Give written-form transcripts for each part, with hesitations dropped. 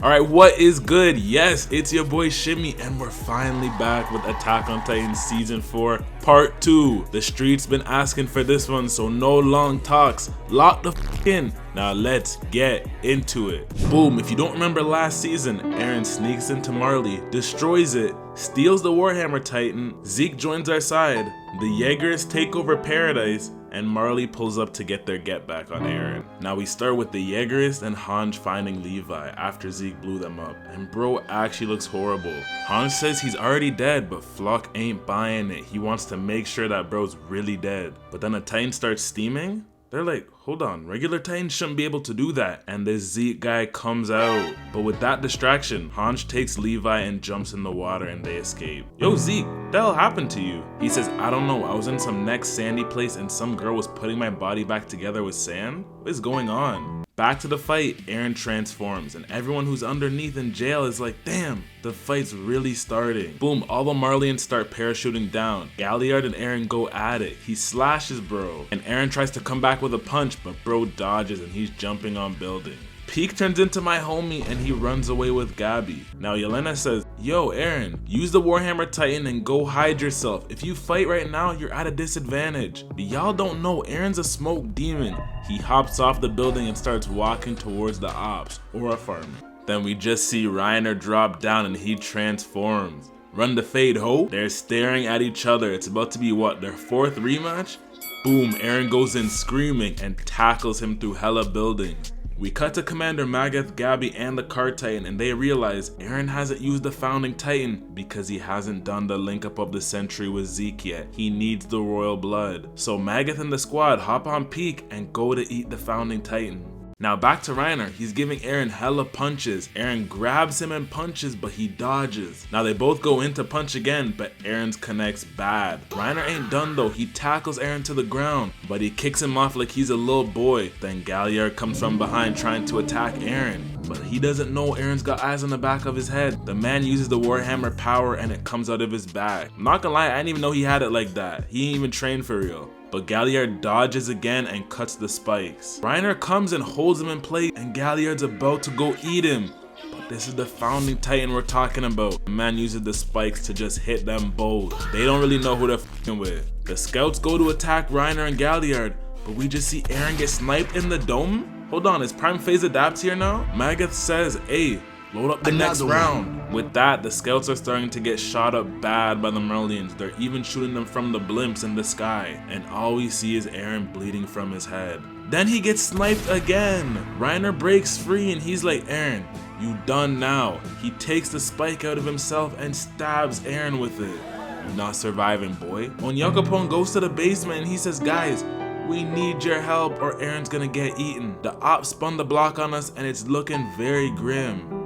Alright, what is good? Yes, it's your boy Shimmy, and we're finally back with Attack on Titan Season 4 Part 2. The streets been asking for this one, so no long talks. Lock the f in. Now let's get into it. Boom, if you don't remember last season, Eren sneaks into Marley, destroys it, steals the Warhammer Titan, Zeke joins our side, the Jeagerists take over Paradis, and Marley pulls up to get their get back on Eren. Now we start with the Jeagerist and Hanj finding Levi after Zeke blew them up, and bro actually looks horrible. Hanj says he's already dead, but Flock ain't buying it. He wants to make sure that bro's really dead. But then a Titan starts steaming? They're like, hold on, regular Titans shouldn't be able to do that. And this Zeke guy comes out. But with that distraction, Hanj takes Levi and jumps in the water and they escape. Yo Zeke, what the hell happened to you? He says, I don't know, I was in some next sandy place and some girl was putting my body back together with sand? What is going on? Back to the fight, Eren transforms, and everyone who's underneath in jail is like, damn, the fight's really starting. Boom, all the Marleyans start parachuting down. Galliard and Eren go at it. He slashes bro, and Eren tries to come back with a punch, but bro dodges and he's jumping on building. Peak turns into my homie and he runs away with Gabby. Now Yelena says, yo Eren, use the Warhammer Titan and go hide yourself. If you fight right now, you're at a disadvantage. But y'all don't know, Eren's a smoke demon. He hops off the building and starts walking towards the ops, or a farm. Then we just see Reiner drop down and he transforms. Run the fade, ho. They're staring at each other. It's about to be what, their fourth rematch? Boom, Eren goes in screaming and tackles him through hella buildings. We cut to Commander Magath, Gabby, and the Card Titan, and they realize Eren hasn't used the Founding Titan because he hasn't done the link up of the century with Zeke yet. He needs the royal blood. So Magath and the squad hop on Peak and go to eat the Founding Titan. Now back to Reiner, he's giving Eren hella punches. Eren grabs him and punches, but he dodges. Now they both go in to punch again, but Eren's connects bad. Reiner ain't done though, he tackles Eren to the ground, but he kicks him off like he's a little boy. Then Galliard comes from behind trying to attack Eren, but he doesn't know Eren's got eyes on the back of his head. The man uses the Warhammer power and it comes out of his back. I'm not gonna lie, I didn't even know he had it like that. He ain't even trained for real. But Galliard dodges again and cuts the spikes. Reiner comes and holds him in place, and Galliard's about to go eat him. But this is the Founding Titan we're talking about. The man uses the spikes to just hit them both. They don't really know who they're f***ing with. The scouts go to attack Reiner and Galliard, but we just see Eren get sniped in the dome? Hold on, is Prime Phase Adapts here now? Magath says, hey, load up the next round. With that, the scouts are starting to get shot up bad by the Marleyans. They're even shooting them from the blimps in the sky. And all we see is Eren bleeding from his head. Then he gets sniped again. Reiner breaks free and he's like, Eren, you done now. He takes the spike out of himself and stabs Eren with it. You're not surviving, boy. Onyekopon goes to the basement and he says, guys, we need your help or Eren's gonna get eaten. The ops spun the block on us and it's looking very grim.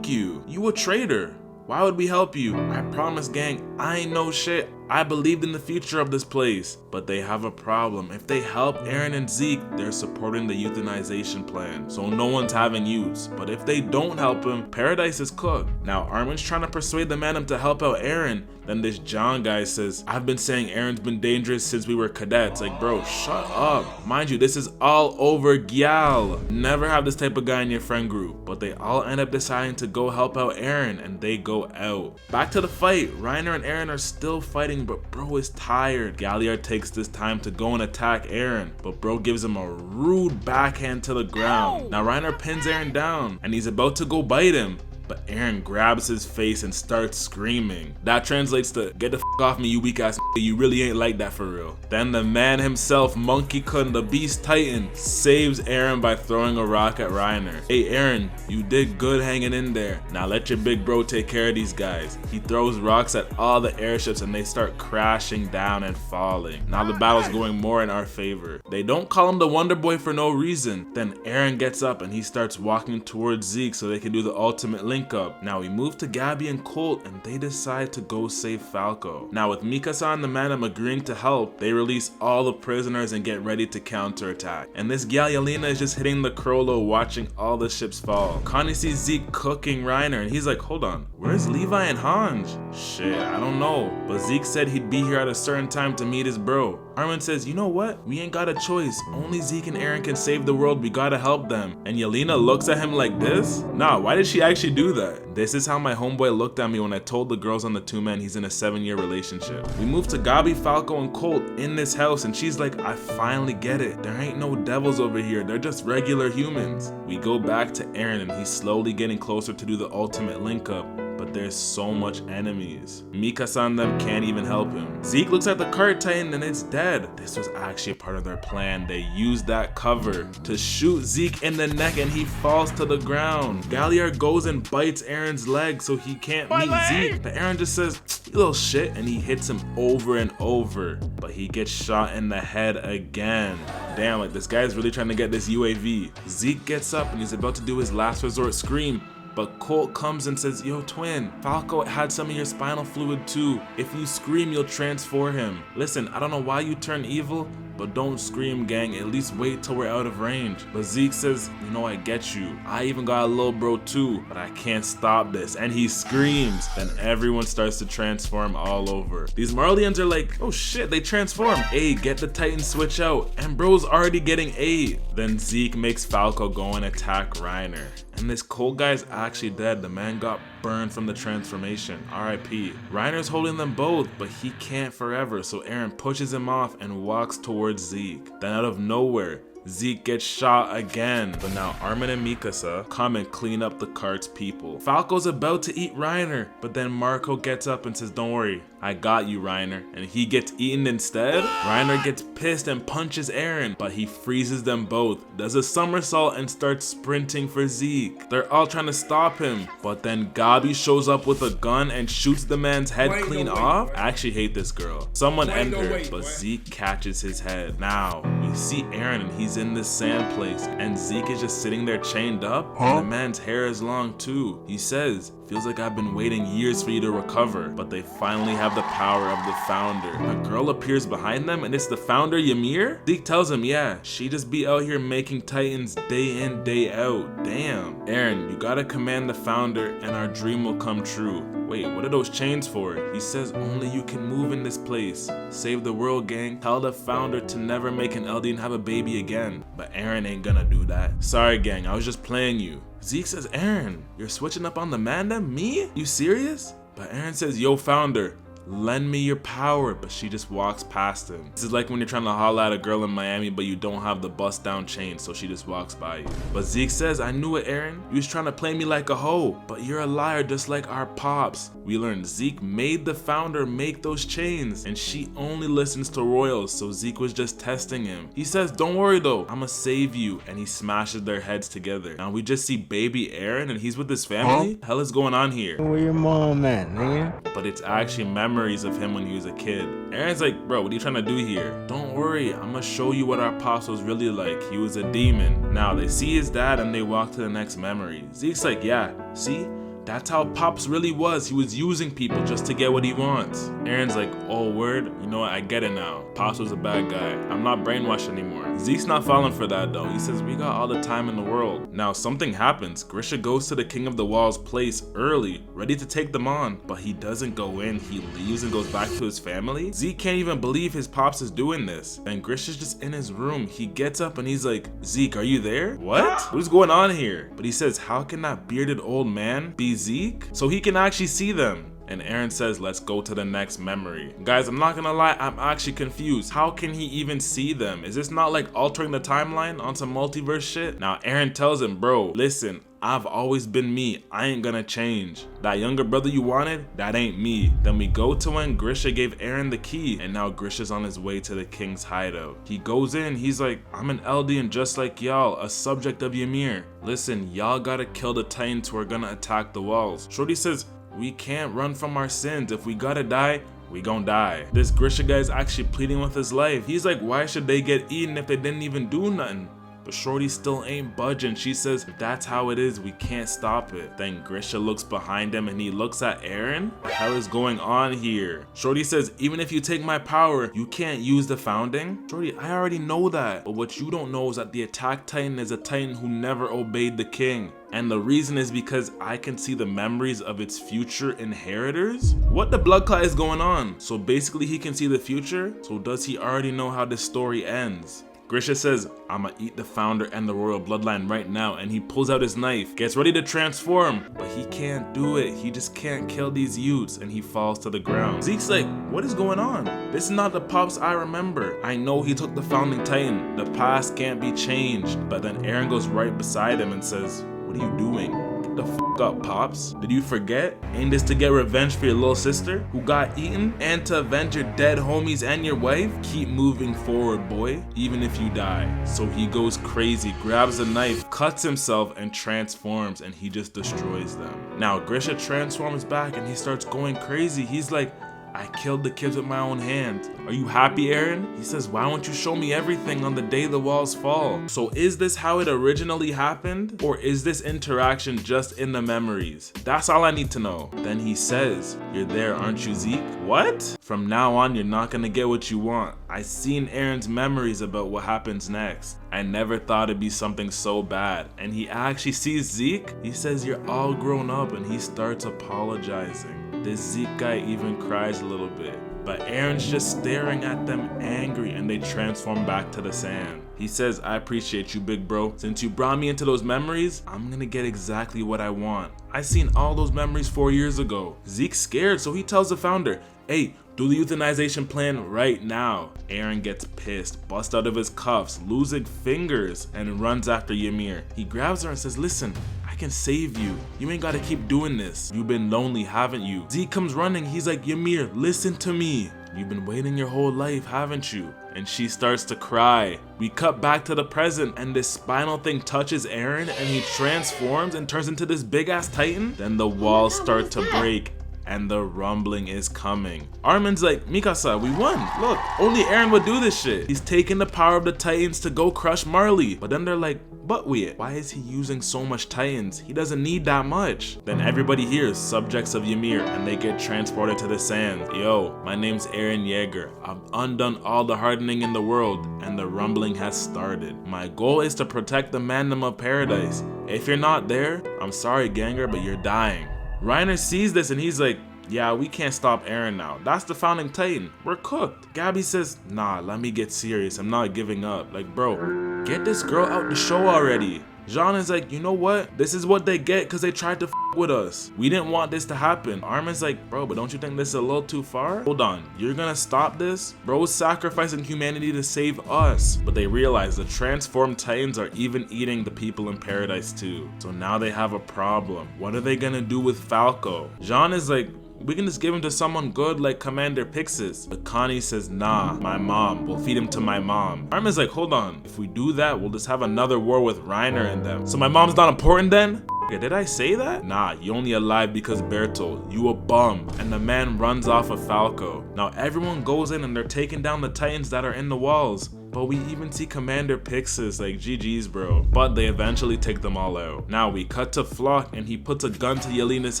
You a traitor. Why would we help you? I promise, gang, I ain't no shit. I believed in the future of this place. But they have a problem. If they help Eren and Zeke, they're supporting the euthanization plan. So no one's having use. But if they don't help him, Paradis is cooked. Now Armin's trying to persuade the man to help out Eren. Then this John guy says, I've been saying Eren's been dangerous since we were cadets. Like, bro, shut up. Mind you, this is all over gyal. Never have this type of guy in your friend group. But they all end up deciding to go help out Eren, and they go out. Back to the fight. Reiner and Eren are still fighting, but bro is tired. Galliard takes this time to go and attack Eren, but bro gives him a rude backhand to the ground. Now Reiner pins Eren down, and he's about to go bite him. But Eren grabs his face and starts screaming. That translates to, get the f off me, you weak ass, you really ain't like that for real. Then the man himself, Monkey Kun, the Beast Titan, saves Eren by throwing a rock at Reiner. Hey Eren, you did good hanging in there. Now let your big bro take care of these guys. He throws rocks at all the airships and they start crashing down and falling. Now the battle's going more in our favor. They don't call him the Wonder Boy for no reason. Then Eren gets up and he starts walking towards Zeke so they can do the ultimate link up. Now we move to Gabby and Colt and they decide to go save Falco. Now with Mikasa and the Madam agreeing to help, they release all the prisoners and get ready to counterattack. And this gal Yelena is just hitting the Crollo watching all the ships fall. Connie sees Zeke cooking Reiner and he's like, hold on, where's Levi and Hanj? Shit, I don't know. But Zeke said he'd be here at a certain time to meet his bro. Armin says, you know what? We ain't got a choice. Only Zeke and Eren can save the world. We gotta help them. And Yelena looks at him like this? Nah, why did she actually do that? This is how my homeboy looked at me when I told the girls on the 2-man he's in a 7-year relationship. We moved to Gabi, Falco, and Colt in this house, and she's like, I finally get it. There ain't no devils over here. They're just regular humans. We go back to Eren, and he's slowly getting closer to do the ultimate link up. But there's so much enemies. Mikasa and them can't even help him. Zeke looks at the cart titan and it's dead. This was actually a part of their plan. They used that cover to shoot Zeke in the neck and he falls to the ground. Galliard goes and bites Eren's leg so he can't meet Zeke. But Eren just says, you little shit, and he hits him over and over. But he gets shot in the head again. Damn, like this guy's really trying to get this UAV. Zeke gets up and he's about to do his last resort scream. But Colt comes and says, yo twin, Falco had some of your spinal fluid too. If you scream, you'll transform him. Listen, I don't know why you turn evil, but don't scream, gang. At least wait till we're out of range. But Zeke says, you know, I get you. I even got a little bro too, but I can't stop this. And he screams. Then everyone starts to transform all over. These Marleyans are like, oh shit, they transform. Hey, get the Titan switch out. And bro's already getting 8. Then Zeke makes Falco go and attack Reiner. And this Colt guy's actually dead. The man got burned from the transformation. RIP. Reiner's holding them both, but he can't forever, so Eren pushes him off and walks towards Zeke. Then out of nowhere, Zeke gets shot again, but now Armin and Mikasa come and clean up the cart's people. Falco's about to eat Reiner, but then Marco gets up and says, don't worry, I got you, Reiner, and he gets eaten instead. Reiner gets pissed and punches Eren, but he freezes them both, does a somersault and starts sprinting for Zeke. They're all trying to stop him, but then Gabi shows up with a gun and shoots the man's head clean off. I actually hate this girl. Someone entered, but Zeke catches his head. Now, we see Eren and he's in this sand place, and Zeke is just sitting there chained up, and the man's hair is long too. He says, feels like I've been waiting years for you to recover, but they finally have the power of the founder. A girl appears behind them and it's the founder, Ymir? Zeke tells him, yeah, she just be out here making titans day in, day out. Damn. Eren, you gotta command the founder and our dream will come true. Wait, what are those chains for? He says only you can move in this place. Save the world, gang. Tell the founder to never make an LD and have a baby again. But Eren ain't gonna do that. Sorry, gang, I was just playing you. Zeke says, Eren, you're switching up on the Manda? Me? You serious? But Eren says, yo, founder, lend me your power, but she just walks past him. This is like when you're trying to holla at a girl in Miami, but you don't have the bust down chain, so she just walks by you. But Zeke says, I knew it, Eren. You was trying to play me like a hoe, but you're a liar just like our pops. We learned Zeke made the founder make those chains, and she only listens to royals, so Zeke was just testing him. He says, don't worry though, I'ma save you, and he smashes their heads together. Now we just see baby Eren, and he's with his family? Huh? Hell is going on here? Where your mom at, nigga? But it's actually memories of him when he was a kid. Eren's like, bro, what are you trying to do here? Don't worry, I'm gonna show you what our pops was really like. He was a demon. Now they see his dad and they walk to the next memory. Zeke's like, yeah, see? That's how Pops really was. He was using people just to get what he wants. Eren's like, oh word, you know what, I get it now. Pops was a bad guy. I'm not brainwashed anymore. Zeke's not falling for that though. He says, we got all the time in the world. Now something happens. Grisha goes to the King of the Wall's place early, ready to take them on, but he doesn't go in. He leaves and goes back to his family. Zeke can't even believe his Pops is doing this. And Grisha's just in his room. He gets up and he's like, Zeke, are you there? What? What's going on here? But he says, how can that bearded old man be Zeke? So he can actually see them. And Eren says, let's go to the next memory. Guys, I'm not gonna lie, I'm actually confused. How can he even see them? Is this not like altering the timeline on some multiverse shit? Now Eren tells him, bro, listen, I've always been me. I ain't gonna change. That younger brother you wanted, that ain't me. Then we go to when Grisha gave Eren the key, and now Grisha's on his way to the king's hideout. He goes in, he's like, I'm an Eldian just like y'all, a subject of Ymir. Listen, y'all gotta kill the Titans who are gonna attack the walls. Shorty says, we can't run from our sins. If we gotta die, we gon' die. This Grisha guy is actually pleading with his life. He's like, why should they get eaten if they didn't even do nothing? But Shorty still ain't budging. She says, if that's how it is, we can't stop it. Then Grisha looks behind him and he looks at Eren. What the hell is going on here? Shorty says, even if you take my power, you can't use the founding. Shorty, I already know that. But what you don't know is that the attack titan is a titan who never obeyed the king. And the reason is because I can see the memories of its future inheritors. What the blood clot is going on? So basically he can see the future. So does he already know how this story ends? Grisha says, I'ma eat the founder and the royal bloodline right now, and he pulls out his knife, gets ready to transform, but he can't do it. He just can't kill these youths, and he falls to the ground. Zeke's like, what is going on? This is not the Pops I remember. I know he took the founding titan. The past can't be changed. But then Eren goes right beside him and says, what are you doing? Get the f up, Pops. Did you forget? Ain't this to get revenge for your little sister who got eaten and to avenge your dead homies and your wife? Keep moving forward, boy, even if you die. So he goes crazy, grabs a knife, cuts himself, and transforms, and he just destroys them. Now Grisha transforms back and he starts going crazy. He's like, I killed the kids with my own hands. Are you happy, Eren? He says, why won't you show me everything on the day the walls fall? So is this how it originally happened? Or is this interaction just in the memories? That's all I need to know. Then he says, you're there, aren't you, Zeke? What? From now on, you're not gonna get what you want. I seen Eren's memories about what happens next. I never thought it'd be something so bad. And he actually sees Zeke. He says, you're all grown up, and he starts apologizing. This Zeke guy even cries a little bit. But Eren's just staring at them angry, and they transform back to the sand. He says, I appreciate you, big bro. Since you brought me into those memories, I'm gonna get exactly what I want. I seen all those memories 4 years ago. Zeke's scared, so he tells the founder, hey, do the euthanization plan right now. Eren gets pissed, busts out of his cuffs, losing fingers, and runs after Ymir. He grabs her and says, listen, I can save you. You ain't gotta keep doing this. You've been lonely, haven't you? Zeke comes running. He's like, Ymir, listen to me. You've been waiting your whole life, haven't you? And she starts to cry. We cut back to the present, and this spinal thing touches Eren, and he transforms and turns into this big ass titan. Then the walls start to break, and the rumbling is coming. Armin's like, Mikasa, we won. Look, only Eren would do this shit. He's taking the power of the titans to go crush Marley. But then they're like, but why is he using so much titans? He doesn't need that much. Then everybody hears subjects of Ymir, and they get transported to the sands. Yo, my name's Erenyeager. I've undone all the hardening in the world, and the rumbling has started. My goal is to protect the mandem of Paradis. If you're not there, I'm sorry, ganger, but you're dying. Reiner sees this and he's like, yeah, we can't stop Eren now. That's the founding titan. We're cooked. Gabby says, nah, let me get serious. I'm not giving up. Like, bro, get this girl out the show already. Jean is like, you know what? This is what they get because they tried to f with us. We didn't want this to happen. Armin's like, bro, but don't you think this is a little too far? Hold on, you're gonna stop this? Bro's sacrificing humanity to save us. But they realize the transformed titans are even eating the people in Paradise too. So now they have a problem. What are they gonna do with Falco? Jean is like, we can just give him to someone good like Commander Pixis. But Connie says, nah, my mom. We'll feed him to my mom. Armin's like, hold on. If we do that, we'll just have another war with Reiner and them. So my mom's not important then? Yeah, did I say that? Nah, you only alive because Bertoldt. You a bum. And the man runs off of Falco. Now everyone goes in and they're taking down the titans that are in the walls. But we even see Commander Pixis, like GG's bro. But they eventually take them all out. Now we cut to Flock and he puts a gun to Yelena's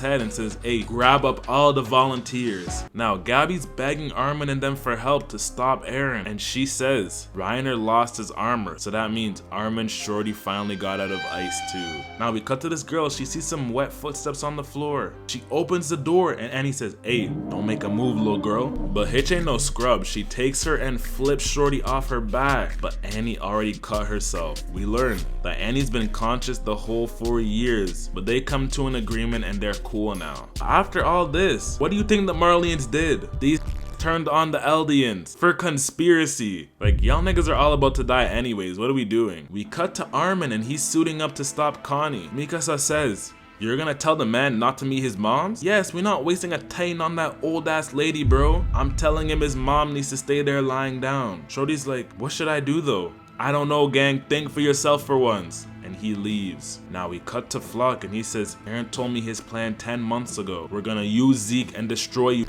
head and says, hey, grab up all the volunteers. Now Gabby's begging Armin and them for help to stop Eren. And she says, Reiner lost his armor. So that means Armin's shorty finally got out of ice too. Now we cut to this girl. She sees some wet footsteps on the floor. She opens the door and Annie says, hey, don't make a move, little girl. But Hitch ain't no scrub. She takes her and flips shorty off her back. But Annie already cut herself. We learn that Annie's been conscious the whole 4 years, but they come to an agreement and they're cool now. After all this, what do you think the Marleyans did? These turned on the Eldians for conspiracy. Like, y'all niggas are all about to die anyways. What are we doing? We cut to Armin and he's suiting up to stop Connie. Mikasa says, you're gonna tell the man not to meet his moms? Yes, we're not wasting a titan on that old ass lady, bro. I'm telling him his mom needs to stay there lying down. Shorty's like, what should I do though? I don't know, gang, think for yourself for once. And he leaves. Now we cut to Flock and he says, Eren told me his plan 10 months ago. We're gonna use Zeke and destroy you.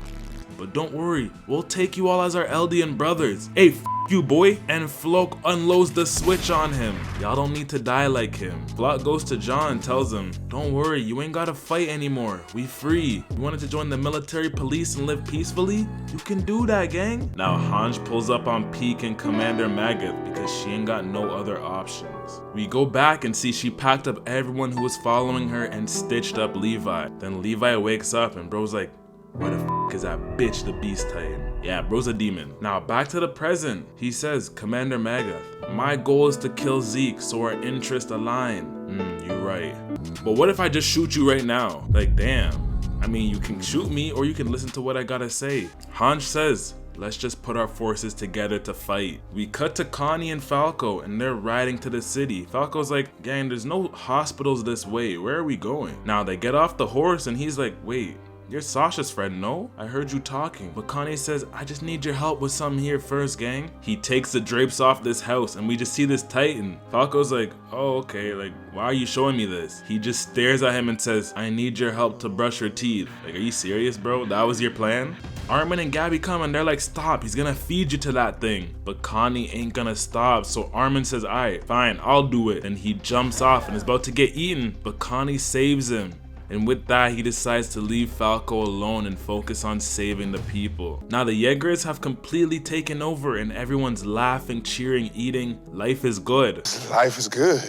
but don't worry, we'll take you all as our Eldian brothers. Hey, f you boy. And Floch unloads the switch on him. Y'all don't need to die like him. Floch goes to John and tells him, don't worry, you ain't gotta fight anymore. We free. You wanted to join the military police and live peacefully? You can do that, gang. Now Hanj pulls up on Peak and Commander Magath because she ain't got no other options. We go back and see she packed up everyone who was following her and stitched up Levi. Then Levi wakes up and bro's like, where the f is that bitch, the Beast Titan? Yeah, bro's a demon. Now back to the present. He says, Commander Magath, my goal is to kill Zeke so our interests align. You're right. But what if I just shoot you right now? Like, damn. I mean, you can shoot me or you can listen to what I gotta say. Hanj says, let's just put our forces together to fight. We cut to Connie and Falco and they're riding to the city. Falco's like, gang, there's no hospitals this way. Where are we going? Now they get off the horse and he's like, wait, you're Sasha's friend, no? I heard you talking. But Connie says, I just need your help with something here first, gang. He takes the drapes off this house and we just see this Titan. Falco's like, oh, okay, like, why are you showing me this? He just stares at him and says, I need your help to brush your teeth. Like, are you serious, bro? That was your plan? Armin and Gabby come and they're like, stop, he's gonna feed you to that thing. But Connie ain't gonna stop, so Armin says, alright, fine, I'll do it. And he jumps off and is about to get eaten, but Connie saves him. And with that, he decides to leave Falco alone and focus on saving the people. Now the Jeagerists have completely taken over and everyone's laughing, cheering, eating. Life is good. Life is good.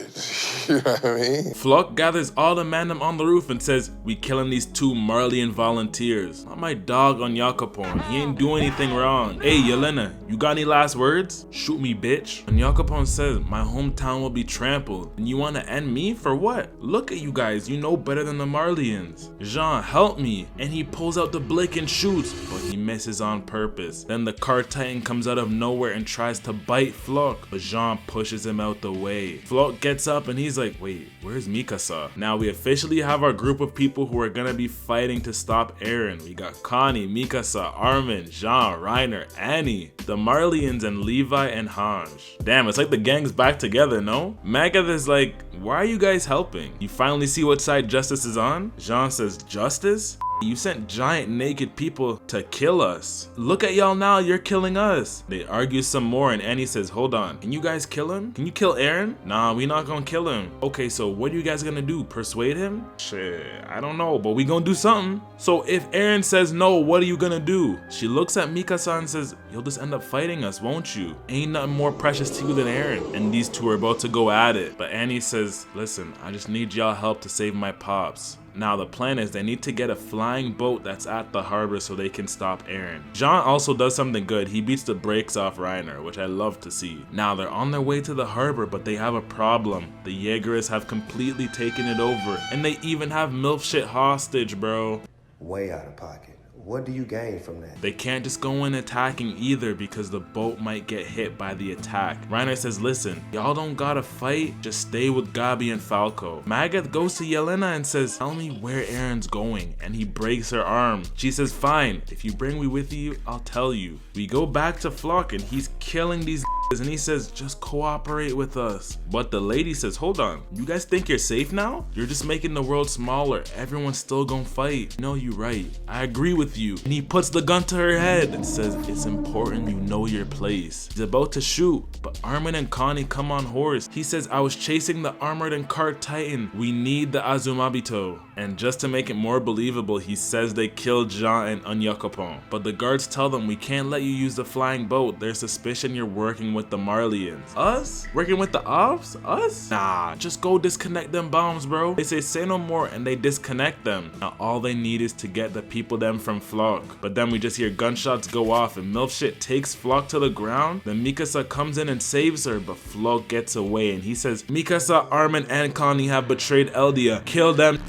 You know what I mean? Floch gathers all the mandem on the roof and says, we killing these 2 Marleyan volunteers. Not my dog Unyakapon. He ain't do anything wrong. Hey, Yelena, you got any last words? Shoot me, bitch. Unyakapon says, my hometown will be trampled. And you want to end me? For what? Look at you guys. You know better than the Marleyan. Jean, help me. And he pulls out the blick and shoots, but he misses on purpose. Then the Cart Titan comes out of nowhere and tries to bite Floch, but Jean pushes him out the way. Floch gets up and he's like, wait, where's Mikasa? Now we officially have our group of people who are gonna be fighting to stop Eren. We got Connie, Mikasa, Armin, Jean, Reiner, Annie, the Marleyans, and Levi and Hanj. Damn, it's like the gang's back together, no? Magath is like, why are you guys helping? You finally see what side justice is on? Jean says, justice? You sent giant naked people to kill us. Look at y'all now, you're killing us. They argue some more and Annie says, hold on, can you guys kill him? Can you kill Eren? Nah, we not gonna kill him. Okay, so what are you guys gonna do? Persuade him? Shit, I don't know, but we gonna do something. So if Eren says no, what are you gonna do? She looks at Mikasa and says, you'll just end up fighting us, won't you? Ain't nothing more precious to you than Eren. And these two are about to go at it. But Annie says, listen, I just need y'all help to save my pops. Now the plan is they need to get a flying boat that's at the harbor so they can stop Eren. Jean also does something good. He beats the brakes off Reiner, which I love to see. Now they're on their way to the harbor, but they have a problem. The Jeagerists have completely taken it over, and they even have MILF shit hostage, bro. Way out of pocket. What do you gain from that? They can't just go in attacking either because the boat might get hit by the attack. Reiner says, listen, y'all don't gotta fight, just stay with Gabi and Falco. Magath goes to Yelena and says, tell me where Eren's going, and he breaks her arm. She says, fine, if you bring me with you, I'll tell you. We go back to Floch and he's killing these and he says, just cooperate with us. But the lady says, hold on, you guys think you're safe now? You're just making the world smaller. Everyone's still gonna fight. No, you're right. I agree with you. And he puts the gun to her head and says, it's important you know your place. He's about to shoot, but Armin and Connie come on horse. He says, I was chasing the armored and cart titan. We need the Azumabito. And just to make it more believable, he says they killed Jean and Unyakapon. But the guards tell them, we can't let you use the flying boat. There's suspicion you're working with the Marleyans. Us? Working with the ops? Us? Nah, just go disconnect them bombs, bro. They say no more and they disconnect them. Now all they need is to get the people them from Floch. But then we just hear gunshots go off and MILF shit takes Floch to the ground. Then Mikasa comes in and saves her, but Floch gets away and he says, Mikasa, Armin, and Connie have betrayed Eldia. Kill them.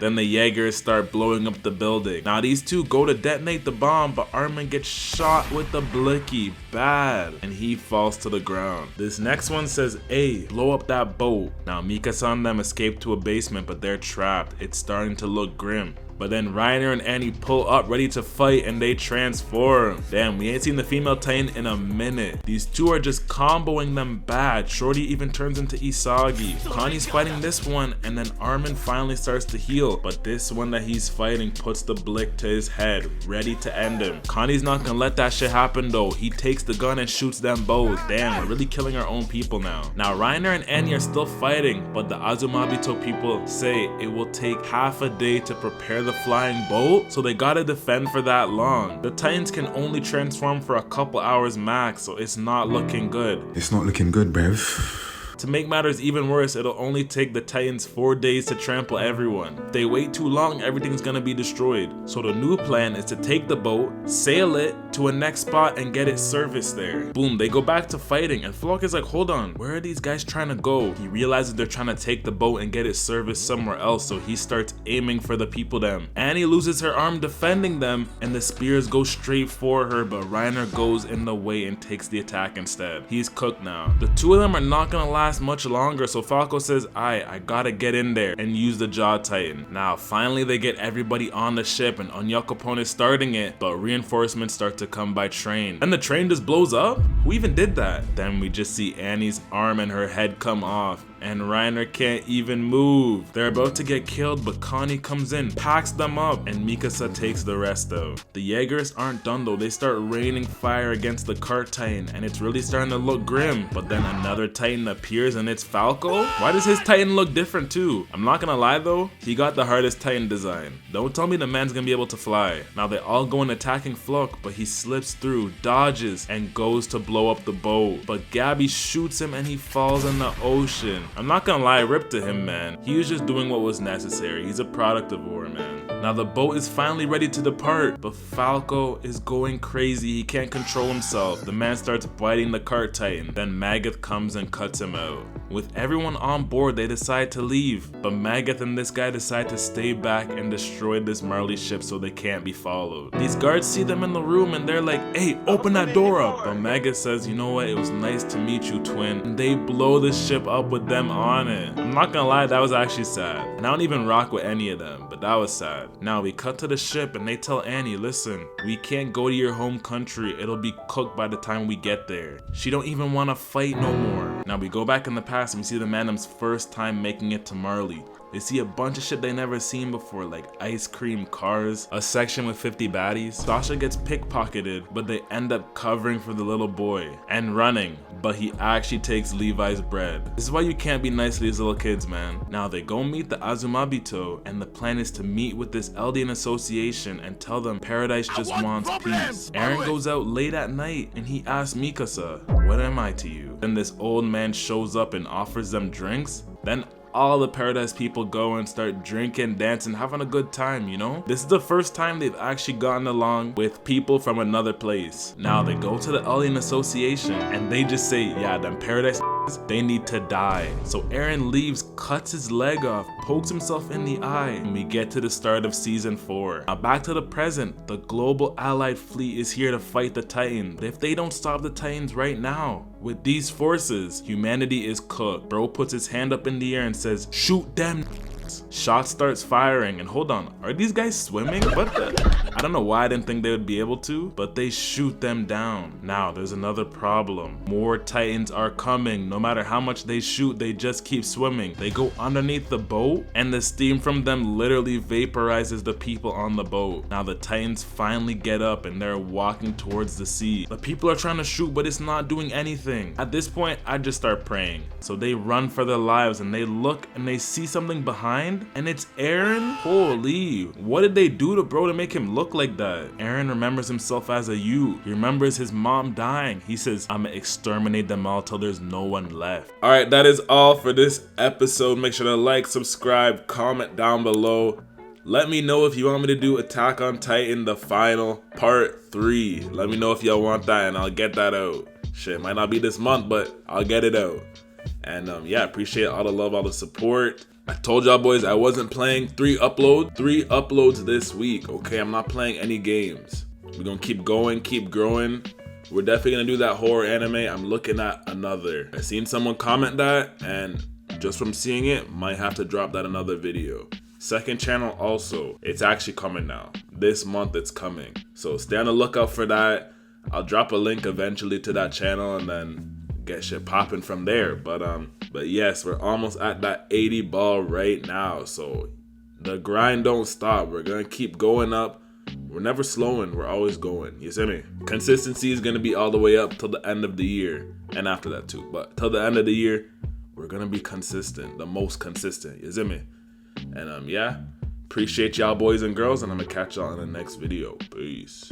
Then the Jaegers start blowing up the building. Now these two go to detonate the bomb, but Armin gets shot with the blicky bad and he falls to the ground. This next one says, hey, blow up that boat. Now Mikasa and them escape to a basement, but they're trapped. It's starting to look grim. But then Reiner and Annie pull up ready to fight and they transform. Damn, we ain't seen the female Titan in a minute. These two are just comboing them bad. Shorty even turns into Isagi. Connie's fighting this one and then Armin finally starts to heal. But this one that he's fighting puts the blick to his head, ready to end him. Connie's not gonna let that shit happen though. He takes the gun and shoots them both. Damn, we're really killing our own people now. Now Reiner and Annie are still fighting, but the Azumabito people say it will take half a day to prepare the flying boat, so they gotta defend for that long. The Titans can only transform for a couple hours max, so it's not looking good. It's not looking good, bruv. To make matters even worse, it'll only take the Titans 4 days to trample everyone. If they wait too long, everything's gonna be destroyed. So the new plan is to take the boat, sail it to a next spot and get it serviced there. Boom, they go back to fighting and Falco is like, hold on, where are these guys trying to go? He realizes they're trying to take the boat and get it serviced somewhere else, so he starts aiming for the people them. Annie loses her arm defending them and the spears go straight for her, but Reiner goes in the way and takes the attack instead. He's cooked now. The two of them are not gonna last much longer, so Falco says, I gotta get in there and use the Jaw Titan. Now finally they get everybody on the ship and Onyakopon is starting it, but reinforcements start to come by train. Then the train just blows up? Who even did that? Then we just see Annie's arm and her head come off and Reiner can't even move. They're about to get killed, but Connie comes in, packs them up, and Mikasa takes the rest out. The Jeagerists aren't done though. They start raining fire against the cart Titan and it's really starting to look grim. But then another Titan appears and it's Falco? Why does his Titan look different too? I'm not gonna lie though, he got the hardest Titan design. Don't tell me the man's gonna be able to fly. Now they all go in attacking Flock, but he slips through, dodges, and goes to blow up the boat. But Gabby shoots him and he falls in the ocean. I'm not gonna lie, rip to him, man. He was just doing what was necessary. He's a product of war, man. Now the boat is finally ready to depart, but Falco is going crazy. He can't control himself. The man starts biting the cart Titan. Then Magath comes and cuts him out. With everyone on board, they decide to leave, but Magath and this guy decide to stay back and destroy this Marley ship so they can't be followed. These guards see them in the room and they're like, hey, open that door up. But Magath says, you know what, it was nice to meet you, twin. And they blow the ship up with them on it. I'm not gonna lie, that was actually sad. And I don't even rock with any of them, but that was sad. Now we cut to the ship and they tell Annie, listen, we can't go to your home country. It'll be cooked by the time we get there. She don't even want to fight no more. Now we go back in the past and we see the Mandom's first time making it to Marley. They see a bunch of shit they never seen before, like ice cream cars, a section with 50 baddies. Sasha gets pickpocketed, but they end up covering for the little boy and running, but he actually takes Levi's bread. This is why you can't be nice to these little kids, man. Now they go meet the Azumabito, and the plan is to meet with this Eldian association and tell them Paradise just wants peace. Eren goes out late at night and he asks Mikasa, what am I to you? Then this old man shows up and offers them drinks. Then all the Paradise people go and start drinking, dancing, having a good time, you know? This is the first time they've actually gotten along with people from another place. Now they go to the Eldian Association and they just say, yeah, them Paradise they need to die. So Eren leaves, cuts his leg off, pokes himself in the eye, and we get to the start of season 4. Now back to the present, the global allied fleet is here to fight the Titans. If they don't stop the Titans right now, with these forces, humanity is cooked. Bro puts his hand up in the air and says, shoot them. Shot starts firing, and hold on, are these guys swimming? What the? I don't know why I didn't think they would be able to, but they shoot them down. Now there's another problem. More Titans are coming. No matter how much they shoot, they just keep swimming. They go underneath the boat and the steam from them literally vaporizes the people on the boat. Now the Titans finally get up and they're walking towards the sea. The people are trying to shoot, but it's not doing anything. At this point, I just start praying. So they run for their lives and they look and they see something behind, and it's Eren. Holy, what did they do to bro to make him look like that? Eren remembers himself as a youth. He remembers his mom dying. He says, I'ma exterminate them all till there's no one left. All right, that is all for this episode. Make sure to like, subscribe, comment down below. Let me know if you want me to do Attack on Titan, the final part 3. Let me know if y'all want that and I'll get that out. Shit, might not be this month, but I'll get it out. And yeah, appreciate all the love, all the support. I told y'all boys I wasn't playing 3 uploads this week, okay? I'm not playing any games. We're gonna keep going, keep growing. We're definitely gonna do that horror anime. I'm looking at another. I seen someone comment that, and just from seeing it, might have to drop that another video. Second channel also, it's actually coming now. This month it's coming. So stay on the lookout for that. I'll drop a link eventually to that channel and then get shit popping from there. But yes, we're almost at that 80 ball right now. So the grind don't stop. We're gonna keep going up. We're never slowing, we're always going. You see me? Consistency is gonna be all the way up till the end of the year. And after that too. But till the end of the year, we're gonna be consistent. The most consistent. You see me? And yeah, appreciate y'all boys and girls, and I'm gonna catch y'all in the next video. Peace.